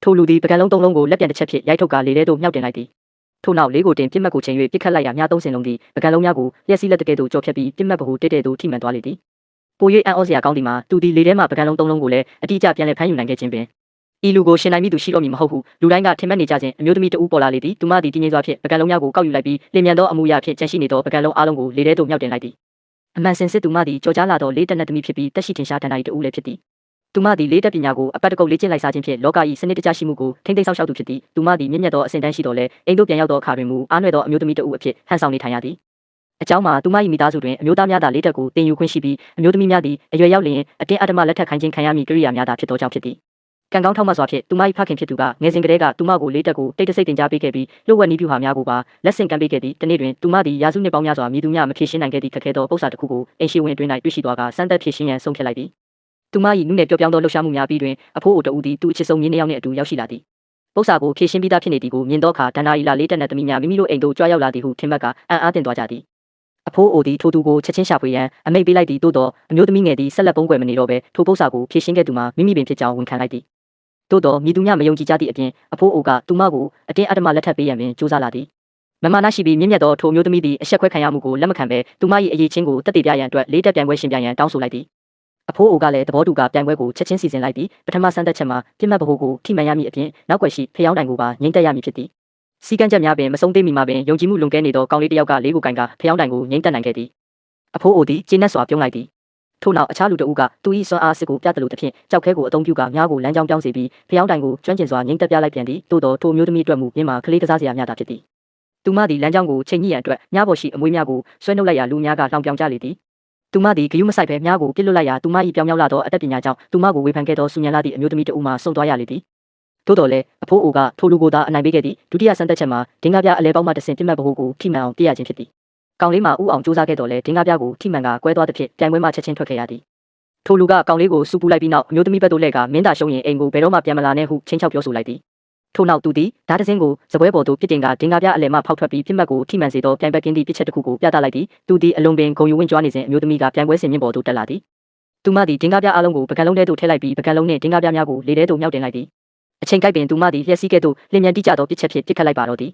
ထိုလူသည်ပကံလုံးသုံးလုံးကိုလက်ပြန်တစ်ချက်ဖြင့်ရိုက်ထုတ်ကာလေထဲသို့မြောက်တင်လိုက်သည်ထို့နောက်လေးကိုတင်ပြစ်မှတ်ကိုချိန်၍ပြစ်ခတ်လိုက်ရာများသုံးစင်လုံးသည်ပကံလုံးများကိုလျက်စီးလက်တကဲ့သို့ကြော်ဖြတ်ပြီးပြစ်မှတ်ဗဟိုတဲ့တဲ့သို့ထိမှန်သွားလေသည်ပို၍အံ့ဩစရာကောင်းသည်မှာသူသည်လေထဲမှပကံလုံးသုံးလုံးကိုလည်းအတိအကျပြန်လည်ဖမ်းယူနိုင်ခဲ့ခြင်းပင်ဤလူကိုရှင်နိုင်မိသူရှိတော့မည်မဟုတ်ဟုလူတိုင်းကထင်မှတ်နေကြခြင်းအမျိုးသမီးတဦးပေါ်လာလေသည်သူမသည်တည်ငြိမ်စွာဖြင့်ပကံလုံးများကိုကောက်ယူလိုက်ပြီးလင်မြန်သောအမှုရာဖြင့်ကျန်ရှိနေသောပကံလုံးအားလုံးကိုလေထဲသို့မြောက်တင်လိုက်သည်အမှန်စင်စစ်သူမသည်ကြော်ကြားလာသောလေးတက်နက်သမီးဖြစ်ပြီးတက်ရှိထင်ရှားတန်တာ၏တဦးလည်းဖြစ်သည်သူမသည်လေးတက်ပညာကိုအပတ်တကုတ်လေ့ကျင့်လိုက်စားခြင်းဖြင့်လောက၏စနစ်တကျရှိမှုကိုထိမ့်သိမ်းဆောက်ရှောက်သူဖြစ်သည်သူမသည်မြင့်မြတ်သောအစဉ်တန်းရှိတော်လဲအိမ်သို့ပြန်ရောက်သောအခါတွင်မူအားနွယ်သောအမျိုးသမီးတဦးအဖြစ်ဟန်ဆောင်နေထိုင်ရသည်အကြောင်းမှာသူမ၏မိသားစုတွင်အမျိုးသားများသာလေးတက်ကိုတင်ယူခွင့်ရှိပြီးအမျိုးသမီးများသည်အရွယ်ရောက်လျင်အတင်းအဓမ္မလက်ထပ်ခိုင်းခြင်းခံရမည့်ကိရိယာများသာဖြစ်သောကြောင့်ဖြစ်သည်ကံကောင်းထောက်မှစွာဖြင့်သူမ၏ဖခင်ဖြစ်သူကငယ်စဉ်ကတည်းကသူမကိုလေးတက်ကိုတိတ်တဆိတ်တင်ကြားပေးခဲ့ပြီးလှုပ်ဝက်နီးပြူဟာများကိုပါလက်ဆင့်ကမ်းပေးခဲ့သည့်တနေ့တွင်သူမသည်ရာစုနှစ်ပေါင်းများစွာမြည်သူများမဖြေရှင်းနိုင်ခဲ့သည့်ခက်ခဲသောပု္ပ္ပာတစ်ခုကိုအိမ်ရှိဝင်အတွင်း၌တွေ့ရှိသွားကစမ်းသပ်ဖြေရှင်းရန်ဆုံးဖြတ်လိုက်သည်သူမ၏နုနယ်ပျော့ပြောင်းသောလှုပ်ရှားမှုများပြီးတွင်အဖိုးအိုတဦးသည်သူ့အချစ်ဆုံးမြင်းနှစ်ယောက်နှင့်အတူရောက်ရှိလာသည်ပု္ပ္ပာကိုဖြေရှင်းပြီးသားဖြစ်နေသည်ကိုမြင်သောအခါဒဏ္ဍာရီလာလေးတက်နက်သမီးများမိမိတို့အိမ်သို့ကြွရောက်လာသည်ဟုထင်မှတ်ကအံ့အားသင့်သွားကြသည်အဖိုးအိုသည်ထိုသူကိုချက်ချင်းရှာဖွေရန်အမိန့်ပေးလိုက်သည်သို့သောအမျိုးသမီးငယ်သည်ဆက်လက်ပုံကွယ်မနေတော့ဘဲထိုပု္ပ္ပာကိုဖြေရှင်းခဲ့သူမှာမိမိပင်ဖြစ်ကြောင်းဝန်ခံလိုက်သည်သို့သောမြည်သူများမယုံကြည်ကြသည့်အပြင်အဖိုးအိုကသူမကိုအတင်းအဓမ္မလက်ထပ်ပေးရန်ပင်ကြိုးစားလာသည်မမနာရှိပြီးမြင့်မြတ်သောထိုမျိုးသမီးသည်အဆက်ခွဲခံရမှုကိုလက်မခံဘဲသူမ၏အရေးချင်းကိုတက်တည်ပြရန်အတွက်လေးတက်ပြိုင်ပွဲရှင်ပြရန်တောင်းဆိုလိုက်သည်အဖိုးအိုကလည်းသဘောတူကပြိုင်ပွဲကိုချက်ချင်းစီစဉ်လိုက်ပြီးပထမဆန်းသက်ချက်မှာပြစ်မှတ်ဗဟိုကိုထိမှန်ရမည့်အပြင်နောက်ွယ်ရှိဖျောင်းတိုင်ကိုပါငိမ့်တက်ရမည်ဖြစ်သည်စီကံချက်များပင်မဆုံးသေးမီမှာပင်ယုံကြည်မှုလွန်ကဲနေသောကောင်လေးတစ်ယောက်ကလေးကိုကင်ကဖျောင်းတိုင်ကိုငိမ့်တက်နိုင်ခဲ့သည်အဖိုးအိုသည်ကျေနပ်စွာပြုံးလိုက်သည်ထို့နောက်အခြားလူတဦးကသူ၏စွမ်းအားစစ်ကိုပြသလိုတစ်ဖြင့်ကြောက်ခဲကိုအသုံးပြုကများကိုလမ်းကြောင်းပြောင်းစေပြီးဖျောင်းတိုင်ကိုကျွမ်းကျင်စွာငိမ့်တက်ပြလိုက်ပြန်သည်သို့သောထိုမျိုးသမီးအတွက်မူပြင်းမှာကလေးကစားစရာများတာဖြစ်သည်သူမသည်လမ်းကြောင်းကိုချိန်ညှိရန်အတွက်များပေါ်ရှိအမွေးများကိုဆွဲနှုတ်လိုက်ရာလူများကလောင်ပြောင်ကြလေသည်သူမသည်ဂယုမဆိုင်ဘဲများကိုပြစ်လွတ်လိုက်ရာသူမ၏ပြောင်မြောက်လာသောအတတ်ပညာကြောင့်သူမကိုဝေဖန်ခဲ့သောဆူညံလာသည့်အမျိုးသမီးတဦးမှဆုံးသွားရလေသည်သို့တော်လည်းအဖိုးအိုကထိုလူကိုသာအနိုင်ပေးခဲ့သည့်ဒုတိယဆန်းသက်ချက်မှာဒင်္ဂါပြအလဲပေါင်းမှတဆင့်ပြစ်မှတ်ဗဟိုကိုထိမှန်အောင်ပြရခြင်းဖြစ်သည်ကောင်လေးမှာဥအောင်စူးစမ်းခဲ့တော်လဲဒင်္ဂါပြကိုထိမှန်ကကွဲသွားသဖြင့်ပြိုင်ပွဲမှချက်ချင်းထွက်ခဲ့ရသည်ထိုလူကကောင်လေးကိုစူပူလိုက်ပြီးနောက်အမျိုးသမီးဘက်သို့လှည့်ကမင်းသားရှုံးရင်အိမ်ကိုဘယ်တော့မှပြန်မလာနဲ့ဟုချင်းချောက်ပြောဆိုလိုက်သည်ထို့နောက်သူသည်ဓာတ်တစင်းကိုစပွဲပေါ်သို့ပြစ်တင်ကဒင်္ဂါပြအလဲမှဖောက်ထွက်ပြီးပြစ်မှတ်ကိုထိမှန်စေသောပြိုင်ပွဲကင်းသည့်ပြစ်ချက်တစ်ခုကိုပြသလိုက်သည်သူသည်အလွန်ပင်ဂုဏ်ယူဝင့်ကြွားနေစဉ်အမျိုးသမီးကပြိုင်ပွဲစဉ်မြင့်ပေါ်သို့တက်လာသည်သူမသည်ဒင်္ဂါပြအလုံးကိုပကံလုံးထဲသို့ထည့်လိုက်ပြီးပကံလုံးနှင့်ဒင်္ဂါပြများကိုလေထဲသို့မြောက်တင်လိုက်သည်အချိန်ကိုက်ပင်သူမသည်လျှက်စီးကဲ့သို့လျင်မြန်တိကျသောပြစ်ချက်ဖြင့်ပစ်ခတ်လိုက်ပါတော့သည်